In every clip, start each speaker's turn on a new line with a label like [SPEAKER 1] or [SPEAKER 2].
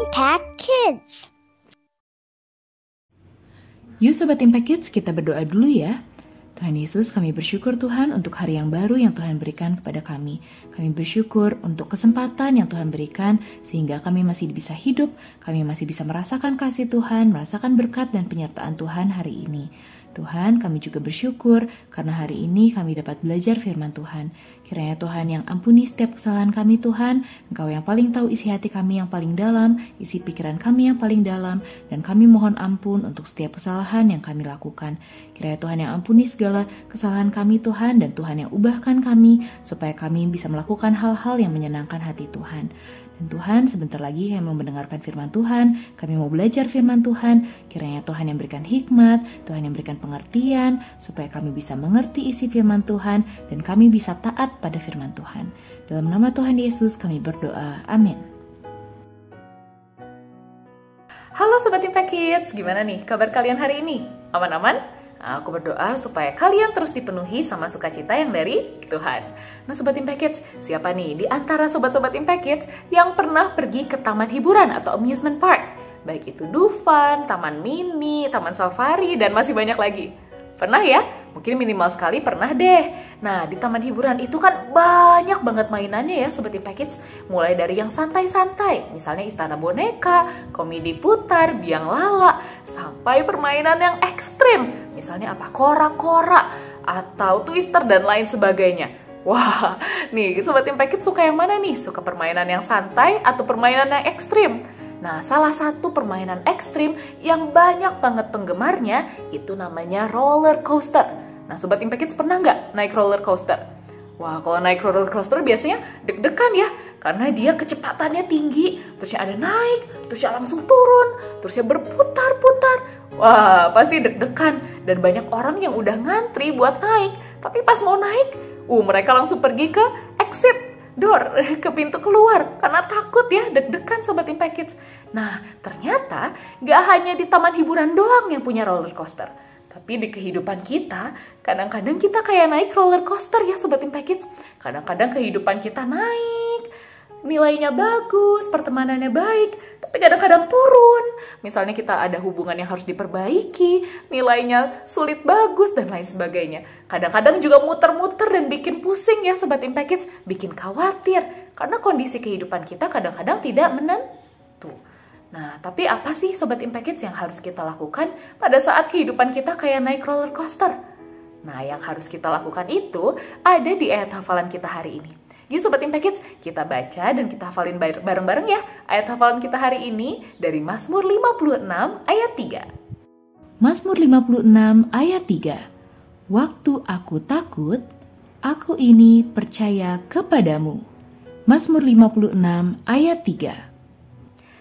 [SPEAKER 1] Impact Kids.
[SPEAKER 2] Yuk Sobat Impact Kids, kita berdoa dulu ya. Tuhan Yesus, kami bersyukur Tuhan untuk hari yang baru yang Tuhan berikan kepada kami. Kami bersyukur untuk kesempatan yang Tuhan berikan sehingga kami masih bisa hidup, kami masih bisa merasakan kasih Tuhan, merasakan berkat dan penyertaan Tuhan hari ini. Tuhan, kami juga bersyukur karena hari ini kami dapat belajar firman Tuhan. Kiranya Tuhan yang ampuni setiap kesalahan kami Tuhan, Engkau yang paling tahu isi hati kami yang paling dalam, isi pikiran kami yang paling dalam, dan kami mohon ampun untuk setiap kesalahan yang kami lakukan. Kiranya Tuhan yang ampuni segala kesalahan kami Tuhan, dan Tuhan yang ubahkan kami, supaya kami bisa melakukan hal-hal yang menyenangkan hati Tuhan. Dan Tuhan, sebentar lagi kami mau mendengarkan firman Tuhan, kami mau belajar firman Tuhan, kiranya Tuhan yang berikan hikmat, Tuhan yang berikan pengertian, supaya kami bisa mengerti isi firman Tuhan, dan kami bisa taat pada firman Tuhan. Dalam nama Tuhan Yesus kami berdoa, amin.
[SPEAKER 3] Halo Sobat Impact Kids, gimana nih kabar kalian hari ini? Aman-aman? Aku berdoa supaya kalian terus dipenuhi sama sukacita yang dari Tuhan. Nah Sobat Impact Kids, siapa nih di antara sobat-sobat Impact Kids yang pernah pergi ke taman hiburan atau amusement park? Baik itu Dufan, taman mini, taman safari, dan masih banyak lagi. Pernah ya? Mungkin minimal sekali pernah deh. Nah, di taman hiburan itu kan banyak banget mainannya ya Sobat Impact Kids. Mulai dari yang santai-santai, misalnya istana boneka, komedi putar, biang lala, sampai permainan yang ekstrim. Misalnya apa? Kora-kora, atau twister, dan lain sebagainya. Wah, nih Sobat Impact Kids suka yang mana nih? Suka permainan yang santai atau permainan yang ekstrim? Nah, salah satu permainan ekstrim yang banyak banget penggemarnya itu namanya roller coaster. Nah, Sobat Impact Kids pernah nggak naik roller coaster? Wah, kalau naik roller coaster biasanya deg-degan ya, karena dia kecepatannya tinggi, terusnya ada naik, terusnya langsung turun, terusnya berputar-putar. Wah, pasti deg-degan, dan banyak orang yang udah ngantri buat naik, tapi pas mau naik, mereka langsung pergi ke exit door, ke pintu keluar, karena takut ya, deg-degan Sobat Impact Kids. Nah, ternyata gak hanya di taman hiburan doang yang punya roller coaster, tapi di kehidupan kita, kadang-kadang kita kayak naik roller coaster ya Sobat Impact Kids. Kadang-kadang kehidupan kita naik, nilainya bagus, pertemanannya baik, tapi kadang-kadang turun. Misalnya kita ada hubungan yang harus diperbaiki, nilainya sulit bagus, dan lain sebagainya. Kadang-kadang juga muter-muter dan bikin pusing ya Sobat Impact Kids, bikin khawatir, karena kondisi kehidupan kita kadang-kadang tidak menentu. Nah, tapi apa sih Sobat Impact Kids yang harus kita lakukan pada saat kehidupan kita kayak naik roller coaster? Nah, yang harus kita lakukan itu ada di ayat hafalan kita hari ini. Jadi Sobat Impact Kids, kita baca dan kita hafalin bareng-bareng ya ayat hafalan kita hari ini dari Mazmur 56 ayat 3.
[SPEAKER 2] Mazmur 56 ayat 3. Waktu aku takut, aku ini percaya kepadamu. Mazmur 56 ayat 3.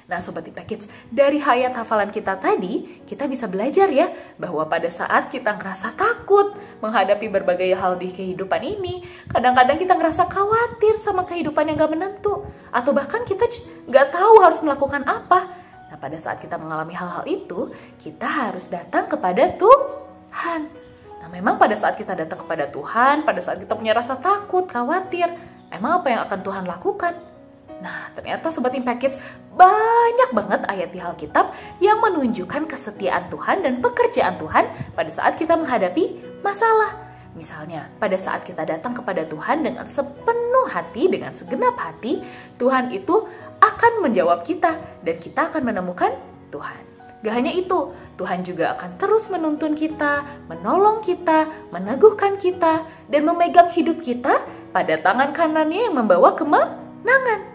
[SPEAKER 3] Nah Sobat Impact Kids, dari ayat hafalan kita tadi, kita bisa belajar ya, bahwa pada saat kita ngerasa takut menghadapi berbagai hal di kehidupan ini, kadang-kadang kita ngerasa khawatir sama kehidupan yang gak menentu, atau bahkan kita gak tahu harus melakukan apa. Nah pada saat kita mengalami hal-hal itu, kita harus datang kepada Tuhan. Nah memang pada saat kita datang kepada Tuhan, pada saat kita punya rasa takut, khawatir, emang apa yang akan Tuhan lakukan? Nah, ternyata Sobat Impact Kids, banyak banget ayat di Alkitab yang menunjukkan kesetiaan Tuhan dan pekerjaan Tuhan pada saat kita menghadapi masalah. Misalnya, pada saat kita datang kepada Tuhan dengan sepenuh hati, dengan segenap hati, Tuhan itu akan menjawab kita dan kita akan menemukan Tuhan. Gak hanya itu, Tuhan juga akan terus menuntun kita, menolong kita, meneguhkan kita, dan memegang hidup kita pada tangan kanannya yang membawa kemenangan.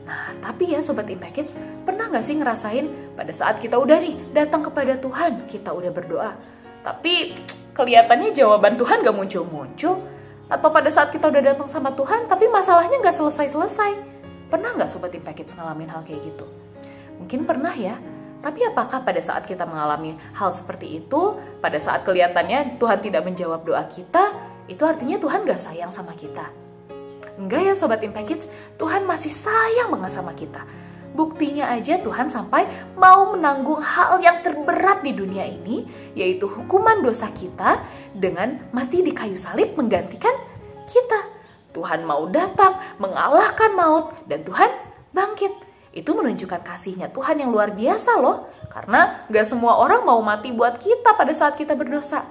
[SPEAKER 3] Nah, tapi ya Sobat Impact Kids, pernah gak sih ngerasain pada saat kita udah nih datang kepada Tuhan, kita udah berdoa, tapi kelihatannya jawaban Tuhan gak muncul-muncul? Atau pada saat kita udah datang sama Tuhan, tapi masalahnya gak selesai-selesai? Pernah gak Sobat Impact Kids ngalamin hal kayak gitu? Mungkin pernah ya, tapi apakah pada saat kita mengalami hal seperti itu, pada saat kelihatannya Tuhan tidak menjawab doa kita, itu artinya Tuhan gak sayang sama kita? Enggak ya Sobat Impact Kids, Tuhan masih sayang banget sama kita. Buktinya aja Tuhan sampai mau menanggung hal yang terberat di dunia ini, yaitu hukuman dosa kita dengan mati di kayu salib menggantikan kita. Tuhan mau datang, mengalahkan maut, dan Tuhan bangkit. Itu menunjukkan kasihnya Tuhan yang luar biasa loh. Karena gak semua orang mau mati buat kita pada saat kita berdosa.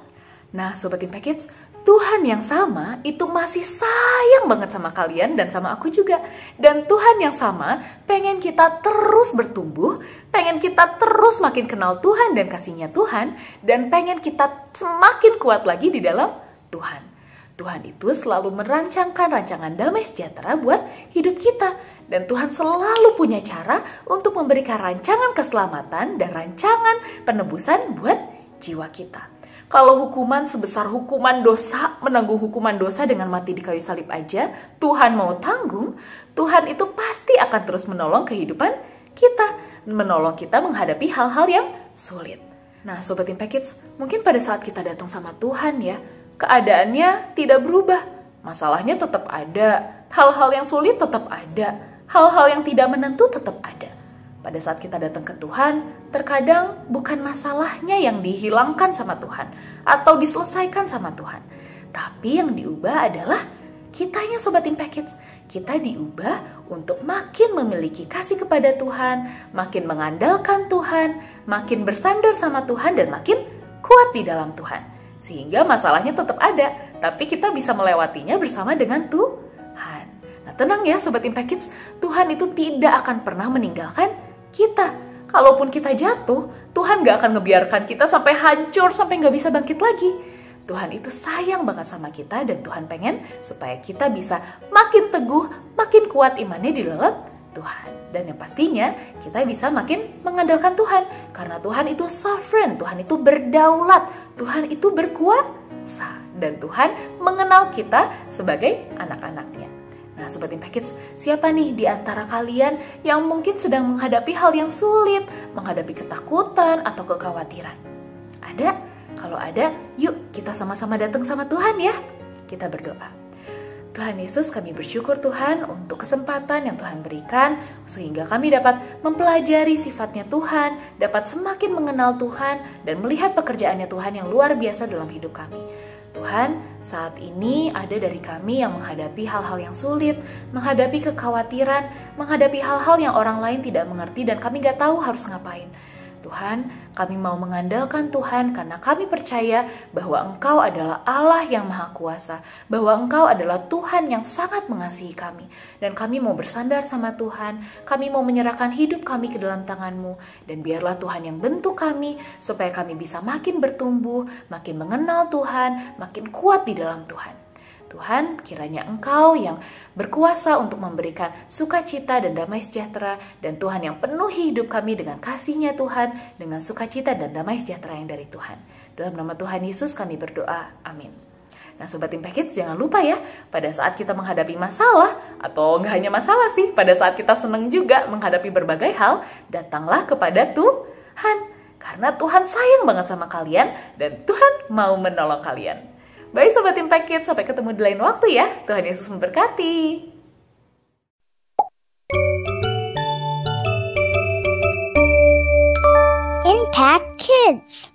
[SPEAKER 3] Nah Sobat Impact Kids, Tuhan yang sama itu masih sayang banget sama kalian dan sama aku juga. Dan Tuhan yang sama pengen kita terus bertumbuh, pengen kita terus makin kenal Tuhan dan kasihnya Tuhan, dan pengen kita semakin kuat lagi di dalam Tuhan. Tuhan itu selalu merancangkan rancangan damai sejahtera buat hidup kita. Dan Tuhan selalu punya cara untuk memberikan rancangan keselamatan dan rancangan penebusan buat jiwa kita. Kalau hukuman sebesar hukuman dosa, menanggung hukuman dosa dengan mati di kayu salib aja, Tuhan mau tanggung, Tuhan itu pasti akan terus menolong kehidupan kita. Menolong kita menghadapi hal-hal yang sulit. Nah Sobat Impact Kids, mungkin pada saat kita datang sama Tuhan ya, keadaannya tidak berubah. Masalahnya tetap ada, hal-hal yang sulit tetap ada, hal-hal yang tidak menentu tetap ada. Pada saat kita datang ke Tuhan, terkadang bukan masalahnya yang dihilangkan sama Tuhan atau diselesaikan sama Tuhan. Tapi yang diubah adalah kitanya Sobat Impact Kids. Kita diubah untuk makin memiliki kasih kepada Tuhan, makin mengandalkan Tuhan, makin bersandar sama Tuhan, dan makin kuat di dalam Tuhan. Sehingga masalahnya tetap ada, tapi kita bisa melewatinya bersama dengan Tuhan. Nah tenang ya Sobat Impact Kids, Tuhan itu tidak akan pernah meninggalkan kita. Kalaupun kita jatuh, Tuhan gak akan ngebiarkan kita sampai hancur, sampai gak bisa bangkit lagi. Tuhan itu sayang banget sama kita, dan Tuhan pengen supaya kita bisa makin teguh, makin kuat imannya di dalam Tuhan. Dan yang pastinya kita bisa makin mengandalkan Tuhan. Karena Tuhan itu sovereign, Tuhan itu berdaulat, Tuhan itu berkuasa. Dan Tuhan mengenal kita sebagai anak-anaknya. Nah Sobat Impact Kids, siapa nih di antara kalian yang mungkin sedang menghadapi hal yang sulit, menghadapi ketakutan atau kekhawatiran? Ada? Kalau ada, yuk kita sama-sama datang sama Tuhan ya. Kita berdoa. Tuhan Yesus, kami bersyukur Tuhan untuk kesempatan yang Tuhan berikan sehingga kami dapat mempelajari sifatnya Tuhan, dapat semakin mengenal Tuhan dan melihat pekerjaannya Tuhan yang luar biasa dalam hidup kami. Tuhan, saat ini ada dari kami yang menghadapi hal-hal yang sulit, menghadapi kekhawatiran, menghadapi hal-hal yang orang lain tidak mengerti dan kami gak tahu harus ngapain. Tuhan, kami mau mengandalkan Tuhan karena kami percaya bahwa Engkau adalah Allah yang Maha Kuasa, bahwa Engkau adalah Tuhan yang sangat mengasihi kami. Dan kami mau bersandar sama Tuhan, kami mau menyerahkan hidup kami ke dalam tangan-Mu. Dan biarlah Tuhan yang bentuk kami, supaya kami bisa makin bertumbuh, makin mengenal Tuhan, makin kuat di dalam Tuhan. Tuhan, kiranya Engkau yang berkuasa untuk memberikan sukacita dan damai sejahtera, dan Tuhan yang penuhi hidup kami dengan kasih-Nya Tuhan, dengan sukacita dan damai sejahtera yang dari Tuhan. Dalam nama Tuhan Yesus kami berdoa, amin. Nah Sobat Impact Kids, jangan lupa ya, pada saat kita menghadapi masalah, atau nggak hanya masalah sih, pada saat kita senang juga menghadapi berbagai hal, datanglah kepada Tuhan. Karena Tuhan sayang banget sama kalian, dan Tuhan mau menolong kalian. Baik Sobat Impact Kids, sampai ketemu di lain waktu ya. Tuhan Yesus memberkati.
[SPEAKER 1] Impact Kids.